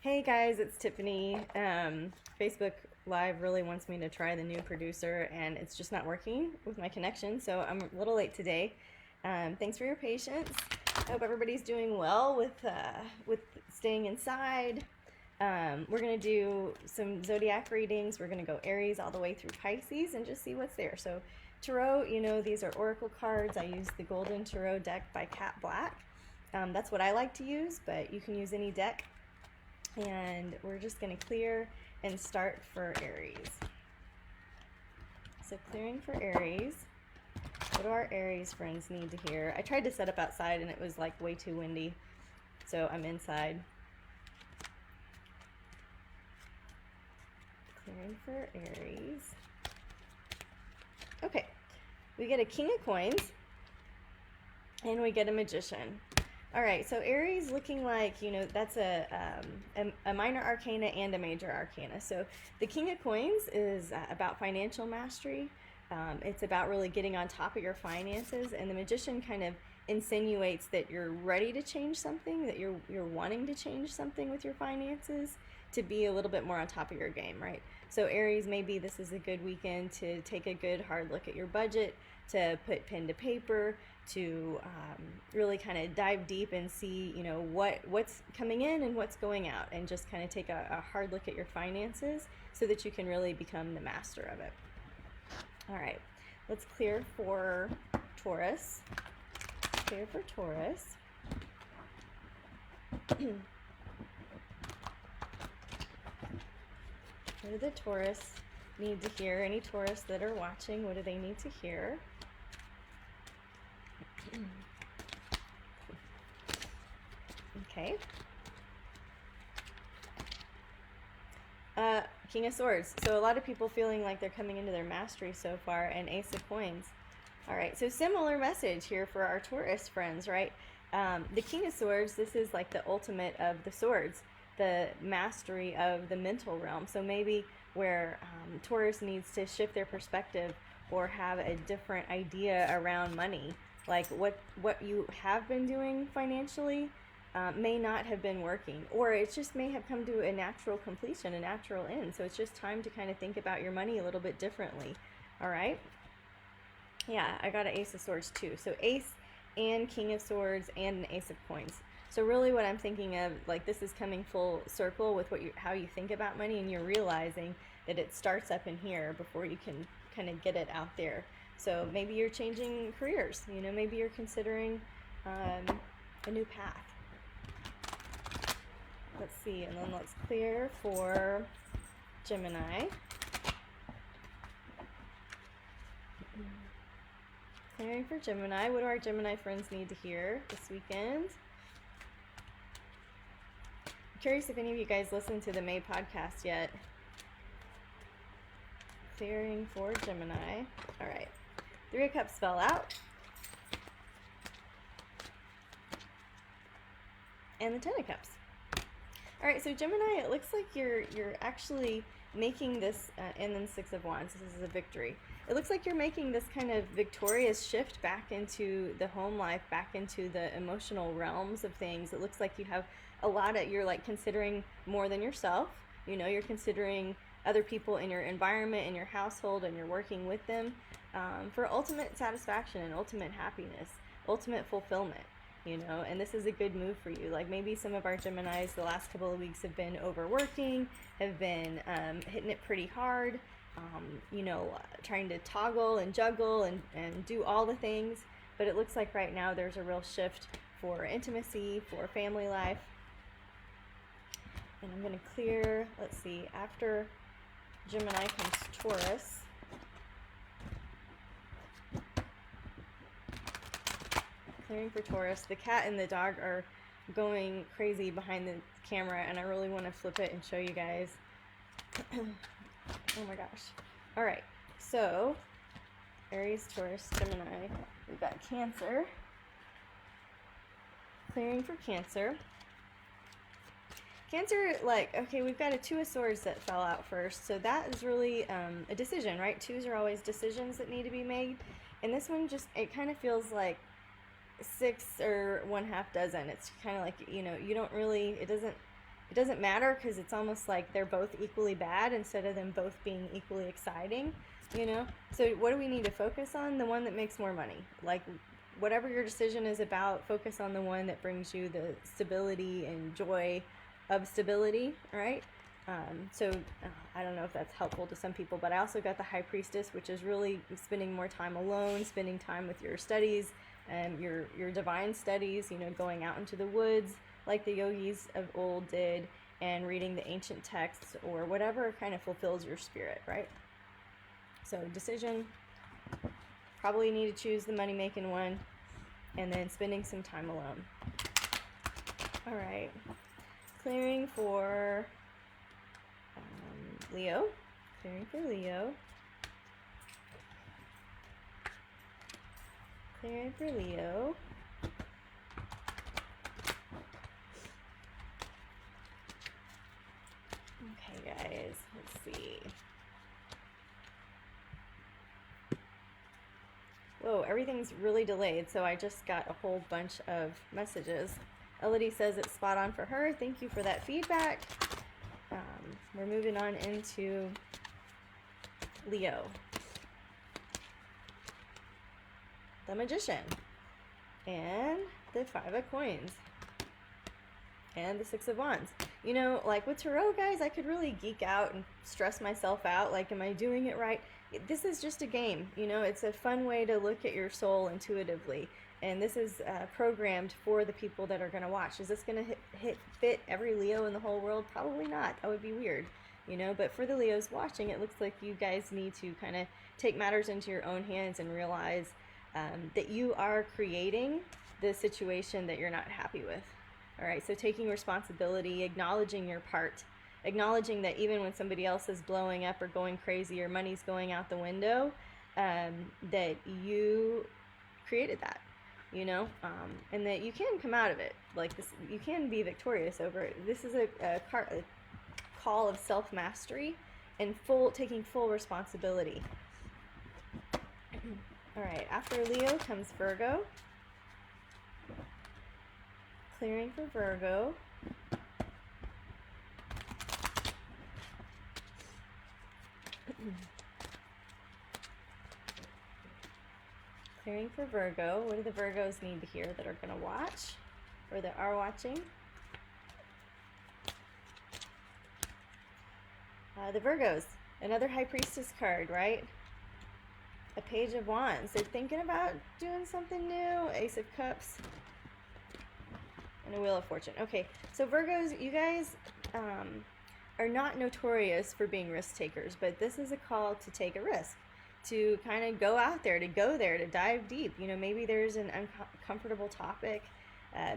Hey guys, it's Tiffany. Facebook Live really wants me to try the new producer, and it's just not working with my connection, so I'm a little late today. Thanks for your patience. I hope everybody's doing well with staying inside. We're gonna do some zodiac readings. We're gonna go Aries all the way through Pisces and just see what's there. So tarot, these are oracle cards. I use the Golden Tarot deck by Cat Black. That's what I like to use, but you can use any deck. And we're just going to clear and start for Aries. So clearing for Aries. What do our Aries friends need to hear? I tried to set up outside and it was like way too windy, so I'm inside. Clearing for Aries. Okay, we get a King of Coins and we get a Magician. All right, so Aries looking like, that's a minor arcana and a major arcana. So the King of Coins is about financial mastery. It's about really getting on top of your finances, and the Magician kind of insinuates that you're ready to change something, that you're wanting to change something with your finances to be a little bit more on top of your game, right? So Aries, maybe this is a good weekend to take a good hard look at your budget, to put pen to paper, to really kind of dive deep and see, what's coming in and what's going out, and just kind of take a hard look at your finances so that you can really become the master of it. All right, let's clear for Taurus. Clear for Taurus. What do the Taurus need to hear? Any Taurus that are watching, what do they need to hear? Okay. King of Swords. So a lot of people feeling like they're coming into their mastery so far, and Ace of Coins. All right, so similar message here for our Taurus friends, right? The King of Swords, this is like the ultimate of the swords, the mastery of the mental realm. So maybe where Taurus needs to shift their perspective or have a different idea around money, like what you have been doing financially may not have been working, or it just may have come to a natural completion, a natural end. So it's just time to kind of think about your money a little bit differently. All right. Yeah, I got an Ace of Swords too. So Ace and King of Swords and an Ace of Coins. So really what I'm thinking of, like, this is coming full circle with how you think about money, and you're realizing that it starts up in here before you can kind of get it out there. So maybe you're changing careers, maybe you're considering a new path. Let's see, and then let's clear for Gemini. Clearing for Gemini. What do our Gemini friends need to hear this weekend? I'm curious if any of you guys listened to the May podcast yet. Clearing for Gemini. All right. 3 of Cups fell out. And the 10 of Cups. All right, so Gemini, it looks like you're actually making this, and then 6 of Wands. This is a victory. It looks like you're making this kind of victorious shift back into the home life, back into the emotional realms of things. It looks like you have you're like considering more than yourself. You're considering other people in your environment, in your household, and you're working with them for ultimate satisfaction and ultimate happiness, ultimate fulfillment. And this is a good move for you. Like maybe some of our Geminis the last couple of weeks have been overworking, have been hitting it pretty hard, trying to toggle and juggle and do all the things. But it looks like right now there's a real shift for intimacy, for family life. And I'm going to clear, let's see, after Gemini comes Taurus. Clearing for Taurus. The cat and the dog are going crazy behind the camera, and I really want to flip it and show you guys. Oh my gosh. All right, so Aries, Taurus, Gemini. We've got Cancer. Clearing for Cancer. Cancer, okay, we've got a 2 of Swords that fell out first, so that is really a decision, right? 2s are always decisions that need to be made, and this one it kind of feels like 6 or 1/2 dozen. It's kind of like, you don't really, it doesn't it doesn't matter because it's almost like they're both equally bad instead of them both being equally exciting, you know? So what do we need to focus on? The one that makes more money. Like, whatever your decision is about, focus on the one that brings you the stability and joy of stability, right? I don't know if that's helpful to some people, but I also got the High Priestess, which is really spending more time alone, spending time with your studies and your divine studies, you know, going out into the woods like the yogis of old did, and reading the ancient texts or whatever kind of fulfills your spirit, right? So decision, probably need to choose the money-making one, and then spending some time alone. All right, clearing for Leo. Clearing for Leo. Clearing for Leo. Okay, guys, let's see. Whoa, everything's really delayed, so I just got a whole bunch of messages. Elodie says it's spot on for her. Thank you for that feedback. We're moving on into Leo. The Magician. And the Five of Coins. And the Six of Wands. You know, like with Tarot, guys, I could really geek out and stress myself out. Like, am I doing it right? This is just a game. You know, it's a fun way to look at your soul intuitively. And this is programmed for the people that are going to watch. Is this going to fit every Leo in the whole world? Probably not. That would be weird, you know. But for the Leos watching, it looks like you guys need to kind of take matters into your own hands and realize that you are creating the situation that you're not happy with. All right, so taking responsibility, acknowledging your part, acknowledging that even when somebody else is blowing up or going crazy or money's going out the window, that you created that. You know, and that you can come out of it like this. You can be victorious over it. This is a call of self-mastery and taking full responsibility. All right, after Leo comes Virgo. Clearing for Virgo. Clearing for Virgo. What do the Virgos need to hear that are going to watch or that are watching? The Virgos. Another High Priestess card, right? A Page of Wands. They're thinking about doing something new. Ace of Cups. And a Wheel of Fortune. Okay, so Virgos, you guys are not notorious for being risk takers, but this is a call to take a risk. To kind of go out there, to dive deep. You know, maybe there's an uncomfortable topic.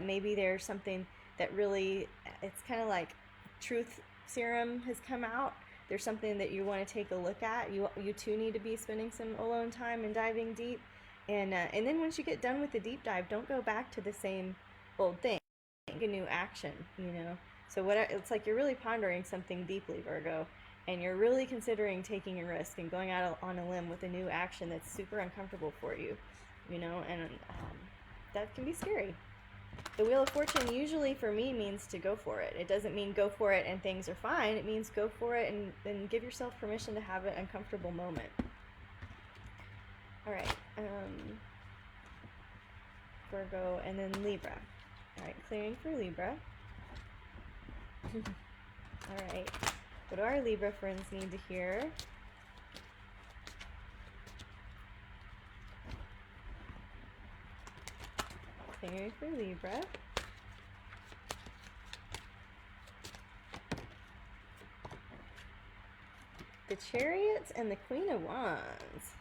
Maybe there's something that really, it's kind of like truth serum has come out. There's something that you want to take a look at. You too need to be spending some alone time and diving deep. And then once you get done with the deep dive, don't go back to the same old thing. Take a new action, you know. So it's like you're really pondering something deeply, Virgo. And you're really considering taking a risk and going out on a limb with a new action that's super uncomfortable for you, you know, and that can be scary. The Wheel of Fortune usually for me means to go for it. It doesn't mean go for it and things are fine. It means go for it and give yourself permission to have an uncomfortable moment. All right, Virgo, and then Libra. All right, clearing for Libra. All right. What do our Libra friends need to hear? Clearing for Libra. The Chariots and the Queen of Wands.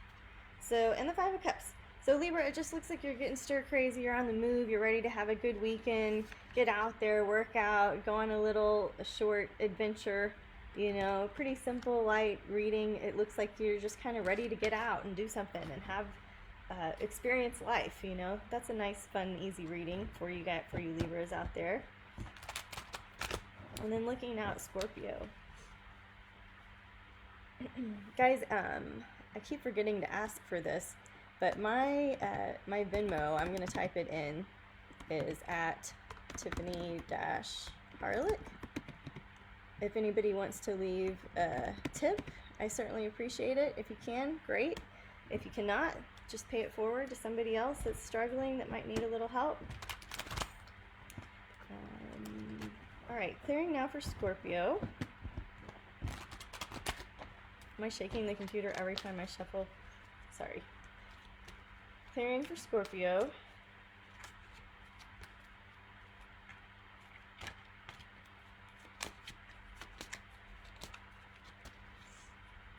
So, and the Five of Cups. So Libra, it just looks like you're getting stir crazy. You're on the move. You're ready to have a good weekend. Get out there, work out, go on a short adventure. You know, pretty simple, light reading. It looks like you're just kind of ready to get out and do something and have experience life. You know, that's a nice, fun, easy reading for you Libras out there. And then looking out Scorpio. Guys, I keep forgetting to ask for this, but my Venmo, I'm gonna type it in, is at Tiffany-Harlick. If anybody wants to leave a tip, I certainly appreciate it. If you can, great. If you cannot, just pay it forward to somebody else that's struggling, that might need a little help. All right, clearing now for Scorpio. Am I shaking the computer every time I shuffle? Sorry. Clearing for Scorpio.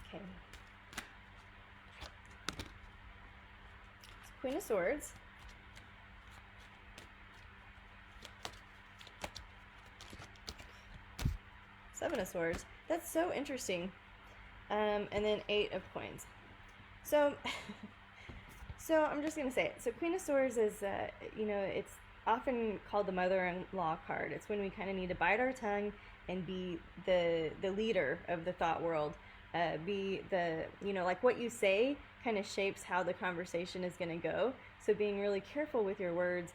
Okay. It's Queen of Swords. Seven of Swords. That's so interesting. And then 8 of Coins. So, so I'm just gonna say it. So Queen of Swords is, you know, it's often called the mother-in-law card. It's when we kind of need to bite our tongue and be the leader of the thought world. Be the, you know, like what you say kind of shapes how the conversation is gonna go. So being really careful with your words,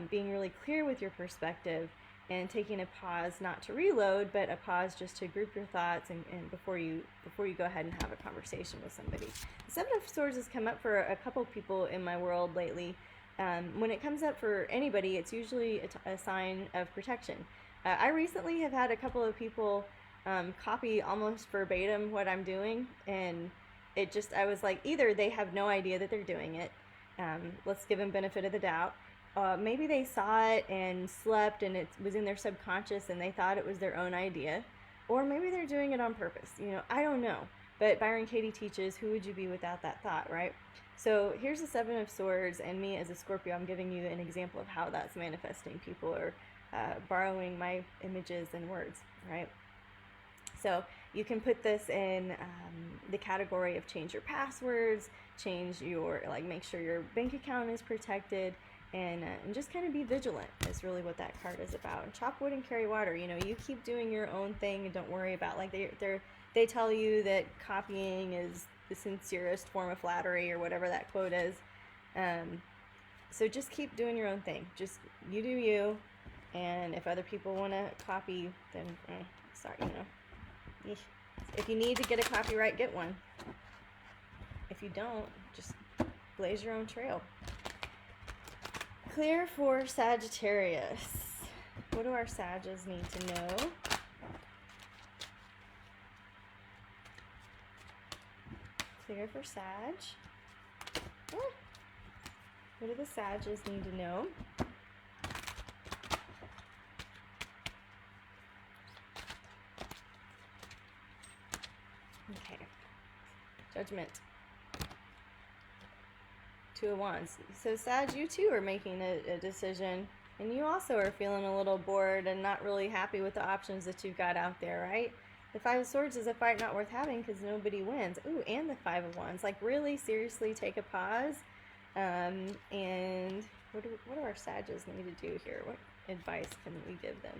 being really clear with your perspective, and taking a pause, not to reload, but a pause just to group your thoughts and before you go ahead and have a conversation with somebody. The Seven of Swords has come up for a couple people in my world lately. When it comes up for anybody, it's usually a sign of protection. I recently have had a couple of people copy almost verbatim what I'm doing, and it just, I was like, either they have no idea that they're doing it, let's give them benefit of the doubt. Maybe they saw it and slept and it was in their subconscious and they thought it was their own idea. Or maybe they're doing it on purpose. You know, I don't know. But Byron Katie teaches, who would you be without that thought, right? So here's the Seven of Swords, and me as a Scorpio, I'm giving you an example of how that's manifesting. People are borrowing my images and words, right? So you can put this in the category of change your passwords, change your, like, make sure your bank account is protected, and just kind of be vigilant is really what that card is about. And chop wood and carry water. You know, you keep doing your own thing and don't worry about, like, they tell you that copying is the sincerest form of flattery or whatever that quote is. So just keep doing your own thing. Just you do you, and if other people want to copy, then sorry, you know. If you need to get a copyright, get one. If you don't, just blaze your own trail. Clear for Sagittarius. What do our Sages need to know? Clear for Sag. What do the Sages need to know? Okay. Judgment. Two of Wands. So Sag, you too are making a decision, and you also are feeling a little bored and not really happy with the options that you've got out there, right? The Five of Swords is a fight not worth having because nobody wins. Ooh, and the Five of Wands. Like, really seriously take a pause. And what do our Sages need to do here? What advice can we give them?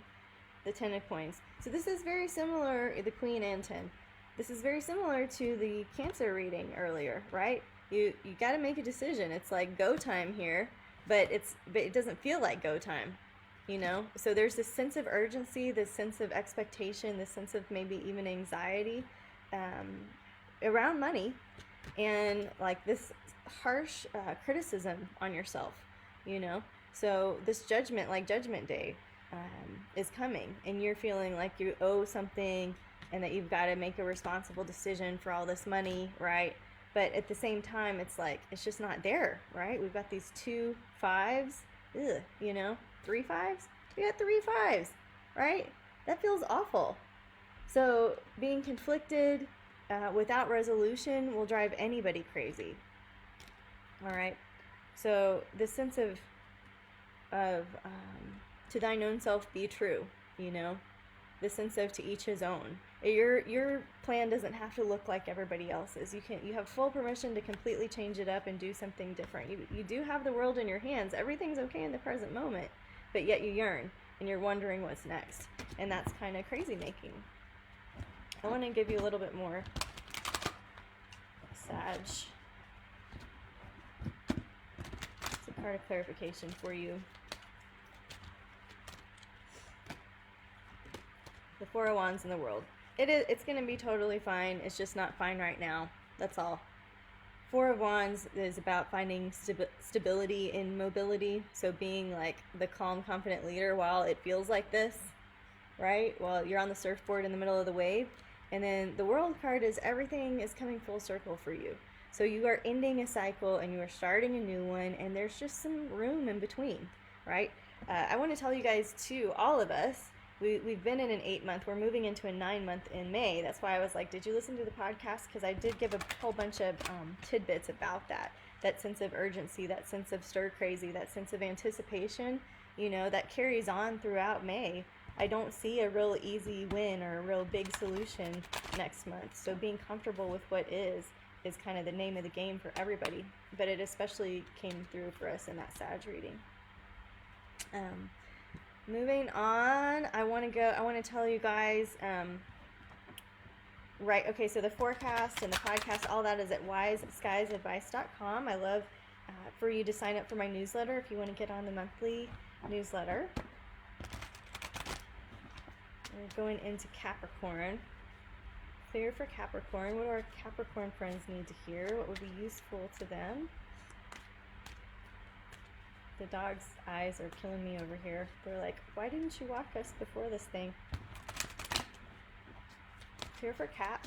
The Ten of Coins. So this is very similar, the Queen and Ten. This is very similar to the Cancer reading earlier, right? You got to make a decision. It's like go time here, but it doesn't feel like go time, you know? So there's this sense of urgency, this sense of expectation, this sense of maybe even anxiety around money, and like this harsh criticism on yourself, you know? So this judgment, like Judgment Day, is coming, and you're feeling like you owe something and that you've got to make a responsible decision for all this money, right? But at the same time, it's like, it's just not there, right? We've got these 2 5s, you know, 3 5s. We got 3 5s, right? That feels awful. So being conflicted without resolution will drive anybody crazy. All right. So the sense of to thine own self be true, you know, the sense of to each his own. Your plan doesn't have to look like everybody else's. You have full permission to completely change it up and do something different. You do have the world in your hands. Everything's okay in the present moment, but yet you yearn and you're wondering what's next. And that's kind of crazy making. I want to give you a little bit more Sag. It's a card of clarification for you. The Four of Wands in the world. It's going to be totally fine. It's just not fine right now. That's all. Four of Wands is about finding stability in mobility. So being like the calm, confident leader while it feels like this, right? While you're on the surfboard in the middle of the wave. And then the World card is everything is coming full circle for you. So you are ending a cycle and you are starting a new one, and there's just some room in between, right? I want to tell you guys too, all of us, we've been in an 8-month. We're moving into a 9-month in May. That's why I was like, did you listen to the podcast? Because I did give a whole bunch of tidbits about that. That sense of urgency, that sense of stir crazy, that sense of anticipation, you know, that carries on throughout May. I don't see a real easy win or a real big solution next month. So being comfortable with what is kind of the name of the game for everybody. But it especially came through for us in that Sag reading. Moving on, I want to tell you guys, right, okay, so the forecast and the podcast, all that is at wiseskiesadvice.com. I love for you to sign up for my newsletter if you want to get on the monthly newsletter. We're going into Capricorn. Clear for Capricorn. What do our Capricorn friends need to hear? What would be useful to them? The dog's eyes are killing me over here. They're like, why didn't you walk us before this thing? Clear for Cap.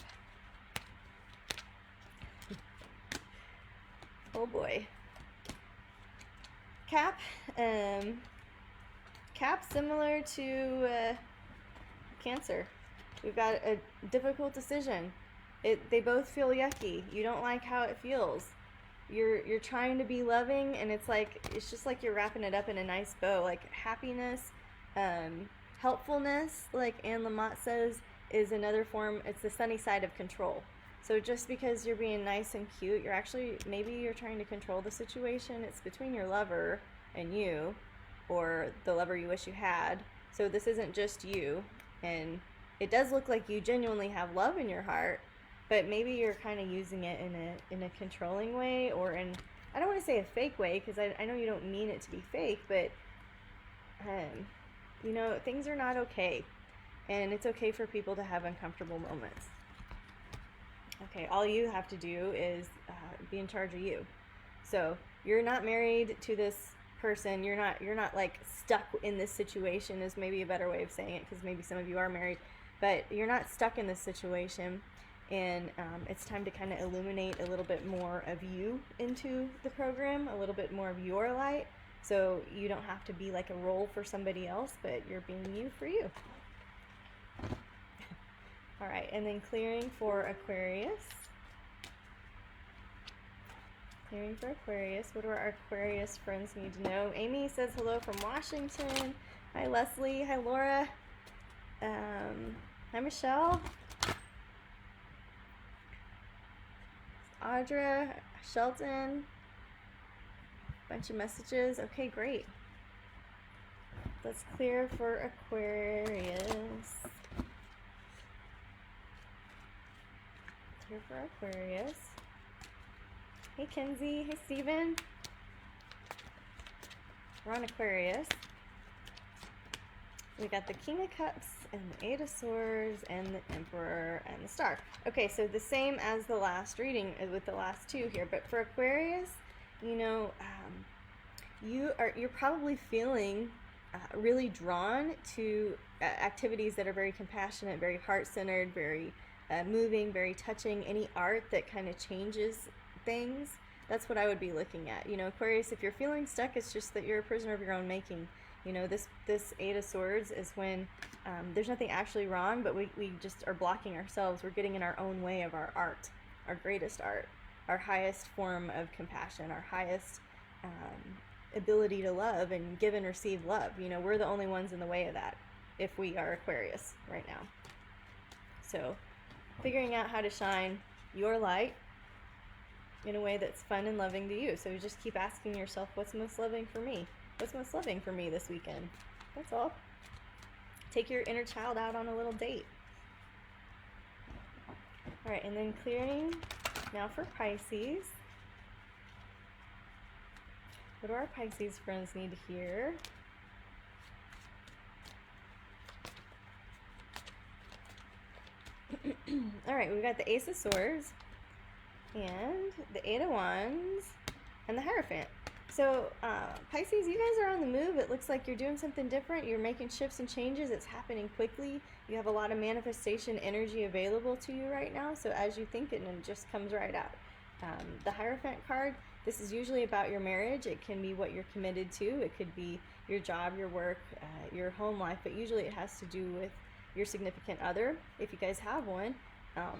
Oh boy. Cap. Cap similar to Cancer. We've got a difficult decision. They both feel yucky. You don't like how it feels. You're trying to be loving, and it's just like you're wrapping it up in a nice bow. Like happiness, helpfulness, like Anne Lamott says, is another form. It's the sunny side of control. So just because you're being nice and cute, maybe you're trying to control the situation. It's between your lover and you, or the lover you wish you had. So this isn't just you, and it does look like you genuinely have love in your heart, but maybe you're kind of using it in a controlling way, or I don't want to say a fake way, because I know you don't mean it to be fake, but you know, things are not okay, and it's okay for people to have uncomfortable moments. Okay, all you have to do is be in charge of you. So you're not married to this person. You're not like stuck in this situation, is maybe a better way of saying it, because maybe some of you are married. But you're not stuck in this situation, and it's time to kind of illuminate a little bit more of you into the program, a little bit more of your light, so you don't have to be like a role for somebody else, but you're being you for you. All right, and then clearing for Aquarius. Clearing for Aquarius. What do our Aquarius friends need to know? Amy says hello from Washington. Hi, Leslie. Hi, Laura. Hi, Michelle. Audra, Shelton. Bunch of messages. Okay, great. Let's clear for Aquarius. Clear for Aquarius. Hey, Kenzie. Hey, Steven. We're on Aquarius. We got the King of Cups and the Eight of Swords and the Emperor and the Star. Okay, so the same as the last reading with the last two here, but for Aquarius, you know, you're probably feeling really drawn to activities that are very compassionate, very heart-centered, very moving, very touching. Any art that kind of changes things, that's what I would be looking at. You know, Aquarius, if you're feeling stuck, it's just that you're a prisoner of your own making. You know, this Eight of Swords is when there's nothing actually wrong, but we just are blocking ourselves. We're getting in our own way of our art, our greatest art, our highest form of compassion, our highest ability to love and give and receive love. You know, we're the only ones in the way of that if we are Aquarius right now. So figuring out how to shine your light in a way that's fun and loving to you. So you just keep asking yourself, what's most loving for me? What's most loving for me this weekend? That's all. Take your inner child out on a little date. All right, and then clearing now for Pisces. What do our Pisces friends need to hear? All right, we've got the Ace of Swords and the Eight of Wands and the Hierophant. So, Pisces, you guys are on the move. It looks like you're doing something different. You're making shifts and changes. It's happening quickly. You have a lot of manifestation energy available to you right now. So, as you think it, it just comes right out. The Hierophant card, this is usually about your marriage. It can be what you're committed to. It could be your job, your work, your home life. But usually it has to do with your significant other, if you guys have one.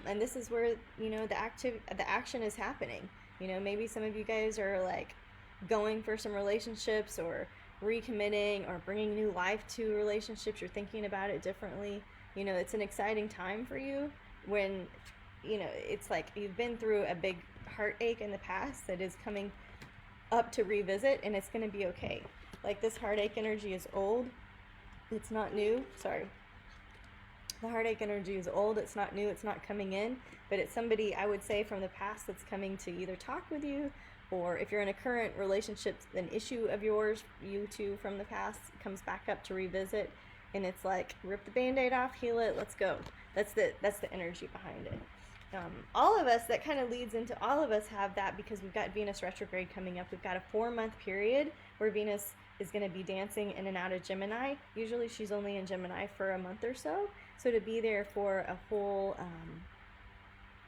And this is where, the action is happening. Maybe some of you guys are like going for some relationships or recommitting or bringing new life to relationships. You're thinking about it differently. It's an exciting time for you when, it's like you've been through a big heartache in the past that is coming up to revisit, and it's going to be okay. Like, this heartache energy is old. It's not new. Sorry. The heartache energy is old. It's not new. It's not coming in, but it's somebody, I would say, from the past that's coming to either talk with you, or if you're in a current relationship, an issue of yours, you two from the past, comes back up to revisit, and it's like, rip the Band-Aid off, heal it, let's go. That's the energy behind it. All of us, that kind of leads into all of us have that, because we've got Venus retrograde coming up. We've got a 4-month period where Venus is going to be dancing in and out of Gemini. Usually she's only in Gemini for a month or so. So to be there for a whole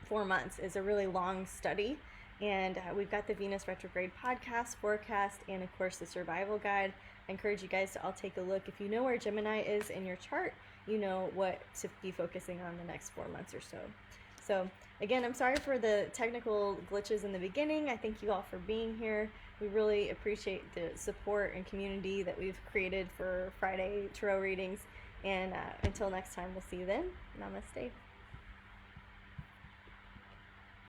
4 months is a really long study. And we've got the Venus retrograde podcast, forecast, and of course the survival guide. I encourage you guys to all take a look. If you know where Gemini is in your chart, you know what to be focusing on the next 4 months or so. So again, I'm sorry for the technical glitches in the beginning. I thank you all for being here. We really appreciate the support and community that we've created for Friday tarot readings. And until next time, we'll see you then. Namaste.